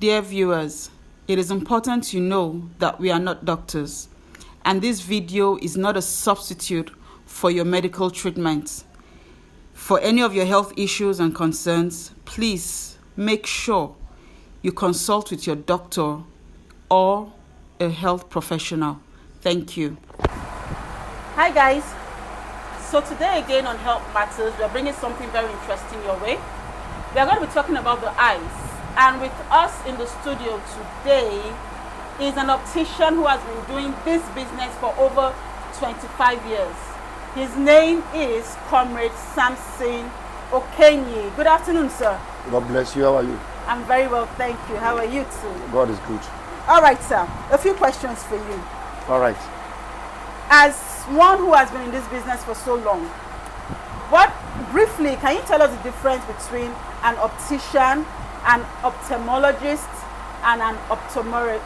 Dear viewers, it is important you know that we are not doctors, and this video is not a substitute for your medical treatment. For any of your health issues and concerns, please make sure you consult with your doctor or a health professional. Thank you. Hi guys. So today again on Health Matters, we are bringing something very interesting your way. We are going to be talking about the eyes. And with us in the studio today is an optician who has been doing this business for over 25 years. His name is Comrade Samson Okenyi. Good afternoon, sir. God bless you. How are you? I'm very well, thank you. How are you too? God is good. All right, sir. A few questions for you. All right. As one who has been in this business for so long, briefly, can you tell us the difference between an optician, an ophthalmologist, and an optometrist?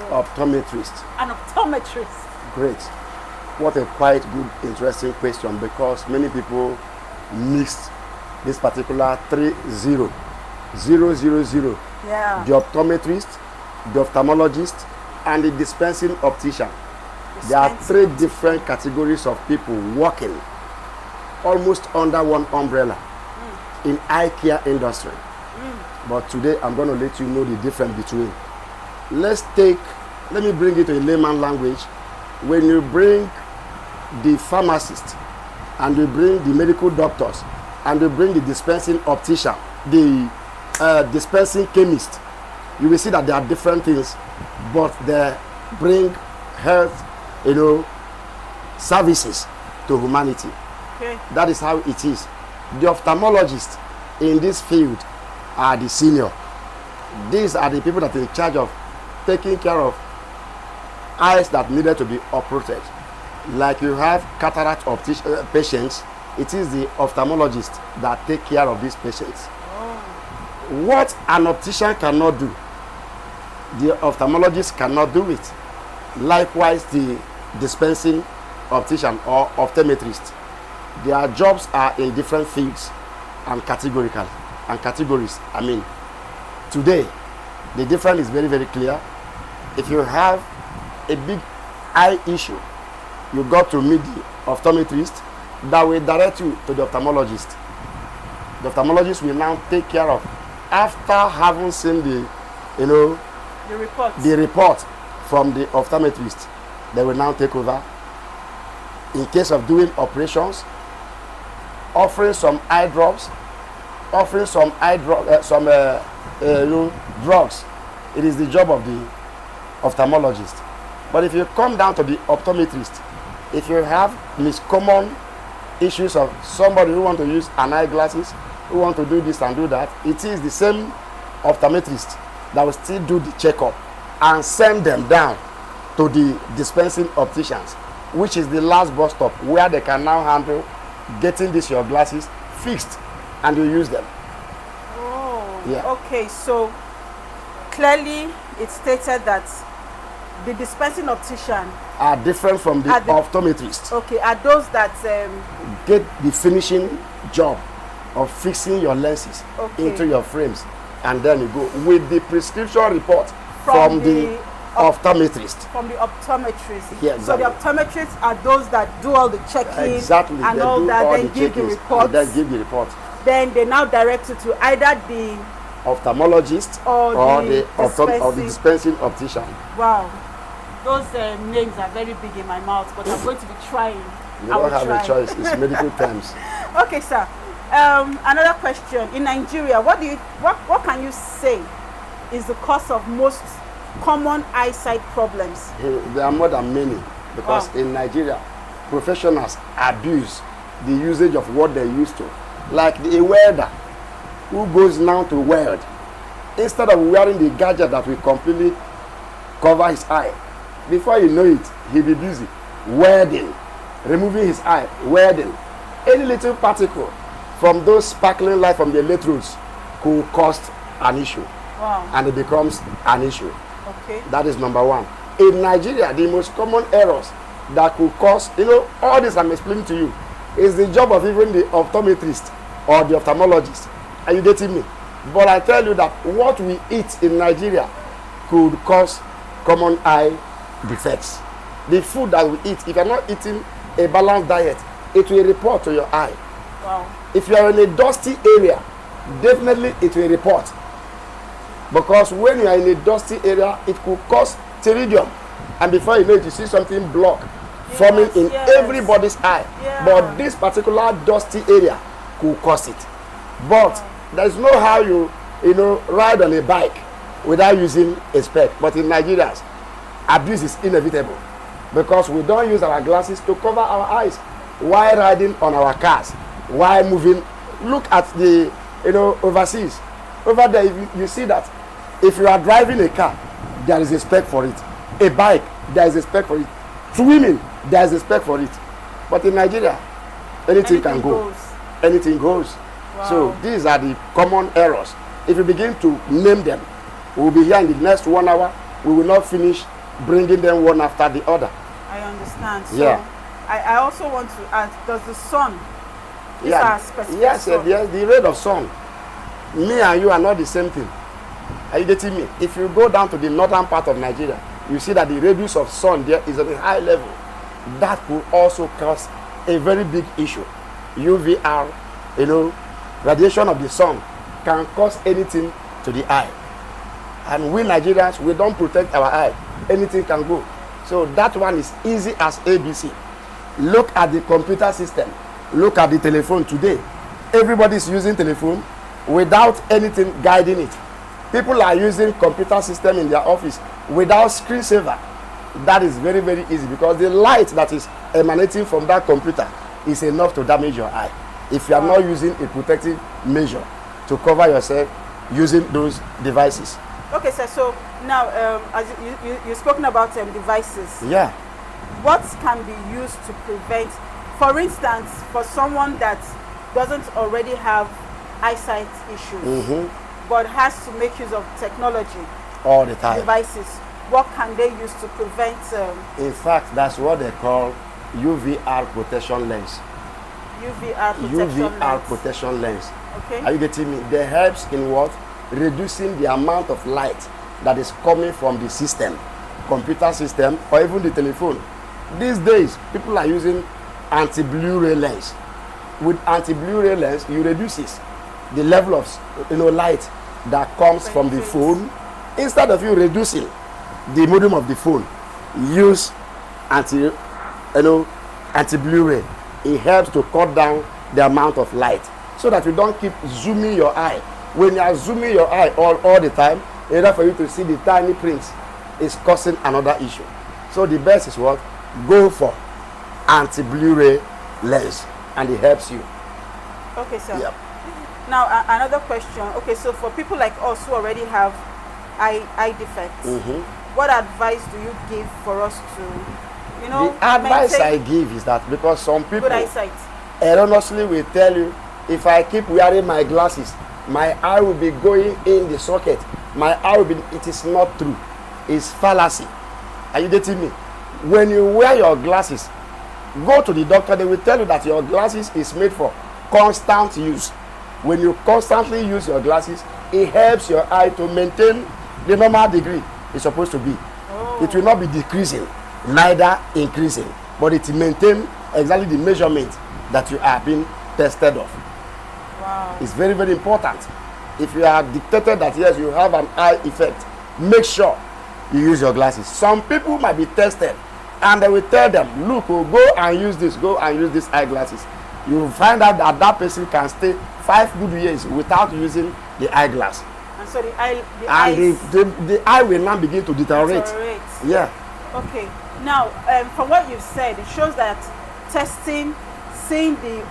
Optometrist. An optometrist. Great. What a quite good, interesting question, because many people mixed this particular 30. Yeah. The optometrist, the ophthalmologist, and the dispensing optician. There are three different categories of people working almost under one umbrella in eye care industry. But today I'm going to let you know the difference between. Let me bring it to a layman language. When you bring the pharmacist and you bring the medical doctors and you bring the dispensing optician, the dispensing chemist, you will see that there are different things, but they bring health, services to humanity. Okay. That is how it is. The ophthalmologists in this field are the senior. These are the people that are in charge of taking care of eyes that needed to be operated. Like you have cataract patients, it is the ophthalmologist that take care of these patients. Oh. What an optician cannot do, the ophthalmologist cannot do it. Likewise, the dispensing optician or optometrist, their jobs are in different fields and categories. Today, the difference is very, very clear. If you have a big eye issue, you got to meet the optometrist that will direct you to the ophthalmologist. The ophthalmologist will now take care of, after having seen the report from the optometrist, they will now take over. In case of doing operations, offering some eye drops, offering some drugs, it is the job of the ophthalmologist. But if you come down to the optometrist, if you have common issues of somebody who want to use an eyeglasses, who want to do this and do that, it is the same optometrist that will still do the checkup and send them down to the dispensing opticians, which is the last bus stop where they can now handle getting your glasses fixed and you use them. Oh, yeah. Okay, so clearly it stated that the dispensing optician are different from the optometrist. Okay, are those that get the finishing job of fixing your lenses into your frames, and then you go with the prescription report from the optometrist. From the optometrist. Yeah, exactly. So the optometrists are those that do all the checking and all do that, all then the give the report. And then give the report. Then they now direct you to either the ophthalmologist or the dispensing optician. Wow. Those names are very big in my mouth, but I'm going to be trying. You don't have a choice. It's medical terms. Okay, sir. Another question. In Nigeria, what can you say is the cause of most common eyesight problems? There are more than many, because in Nigeria, professionals abuse the usage of what they used to. Like a welder who goes now to weld, instead of wearing the gadget that will completely cover his eye, before you know it, he'll be busy welding, removing his eye, welding. Any little particle from those sparkling light from the electrodes could cause an issue. Wow. And it becomes an issue. Okay. That is number one. In Nigeria, the most common errors that could cause, all this I'm explaining to you, is the job of even the optometrist or the ophthalmologist. Are you getting me? But I tell you that what we eat in Nigeria could cause common eye defects. The food that we eat, if you're not eating a balanced diet, it will report to your eye. Wow. If you are in a dusty area, definitely it will report. Because when you are in a dusty area, it could cause pterygium. And before you know it, you see something block forming in everybody's eye. Yeah. But this particular dusty area could cause it. But there's no how you ride on a bike without using a spec. But in Nigeria, abuse is inevitable because we don't use our glasses to cover our eyes while riding on our cars, while moving. Look at the overseas. Over there, you see that if you are driving a car, there is a spec for it. A bike, there is a spec for it. Swimming, there is a spec for it. But in Nigeria, anything can go. Anything goes. Wow. So these are the common errors. If you begin to name them, we'll be here in the next 1 hour. We will not finish bringing them one after the other. I understand. So yeah. I also want to ask, does the sun, yes, the rate of sun, me and you are not the same thing. Are you getting me? If you go down to the northern part of Nigeria, you see that the radius of sun there is at a high level. That could also cause a very big issue. UVR, radiation of the sun can cause anything to the eye. And we Nigerians, we don't protect our eye. Anything can go. So that one is easy as ABC. Look at the computer system. Look at the telephone today. Everybody is using telephone without anything guiding it. People are using computer system in their office without screensaver. That is very, very easy because the light that is emanating from that computer is enough to damage your eye if you are not using a protective measure to cover yourself using those devices. Okay, sir. So now, as you've spoken about devices. Yeah. What can be used to prevent, for instance, for someone that doesn't already have eyesight issues, but has to make use of technology all the time, devices, what can they use to prevent? In fact, that's what they call UVR protection lens. UVR protection lens. Okay. Are you getting me? That helps in what? Reducing the amount of light that is coming from the system, computer system, or even the telephone. These days, people are using anti-Blu-ray lens. With anti-Blu-ray lens, you reduce the level of light that comes from the phone. Instead of you reducing the modem of the phone, use anti-Blu-ray. It helps to cut down the amount of light so that you don't keep zooming your eye. When you are zooming your eye all the time, in order for you to see the tiny prints, is causing another issue. So the best is what? Go for anti-Blu-ray lens, and it helps you. Okay, sir. Yep. Now another question. Okay, so for people like us who already have eye defects, what advice do you give for us to, the advice I give is that because some people good eyesight erroneously will tell you, if I keep wearing my glasses, my eye will be going in the socket. My eye will be. It is not true. It's fallacy. Are you getting me? When you wear your glasses, go to the doctor. They will tell you that your glasses is made for constant use. When you constantly use your glasses, it helps your eye to maintain the normal degree it's supposed to be. It will not be decreasing, neither increasing, but it will maintain exactly the measurement that you are being tested of. Wow. It's very, very important. If you are dictated that yes, you have an eye effect, make sure you use your glasses. Some people might be tested and they will tell them, look, go and use this, go and use these eyeglasses. You will find out that that person can stay 5 good years without using the eyeglass. And so the eye will now begin to deteriorate. Yeah. Okay. Now, from what you've said, it shows that testing, seeing the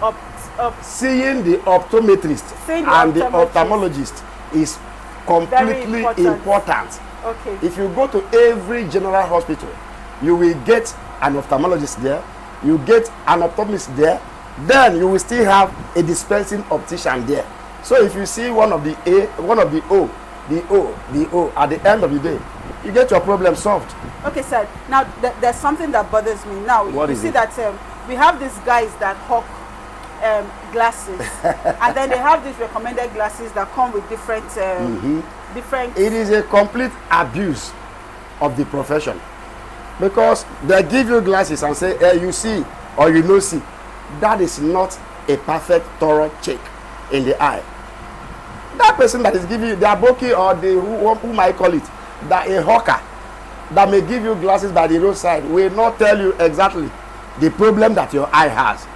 optometrist and the ophthalmologist is completely important. Okay. If you go to every general hospital, you will get an ophthalmologist there, you get an optometrist there, then you will still have a dispensing optician there. So if you see one of the O at the end of the day, you get your problem solved. Okay, sir. Now there's something that bothers me. Now what you see that we have these guys that hawk glasses, and then they have these recommended glasses that come with different different. It is a complete abuse of the profession, because they give you glasses and say, hey, you see or you no see. That is not a perfect thorough check in the eye. That person that is giving you the aboki, or the who might call it, that a hawker that may give you glasses by the roadside will not tell you exactly the problem that your eye has.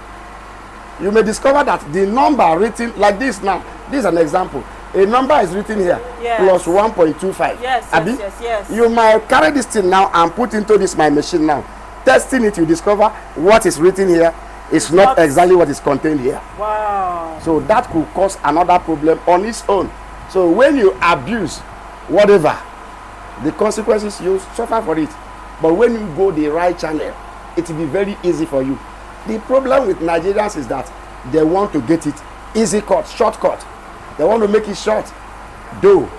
You may discover that the number written like this now, this is an example. A number is written here, yes, plus 1.25. Yes. You might carry this thing now and put into this my machine now. Testing it, you discover what is written here is not exactly what is contained here. Wow. So that could cause another problem on its own. So when you abuse whatever, the consequences, you suffer for it. But when you go the right channel, it will be very easy for you. The problem with Nigerians is that they want to get it easy cut, shortcut. They want to make it short. Though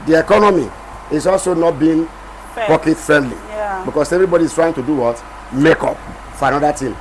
the economy is also not being pocket friendly. Yeah. Because everybody is trying to do what? Make up for another thing.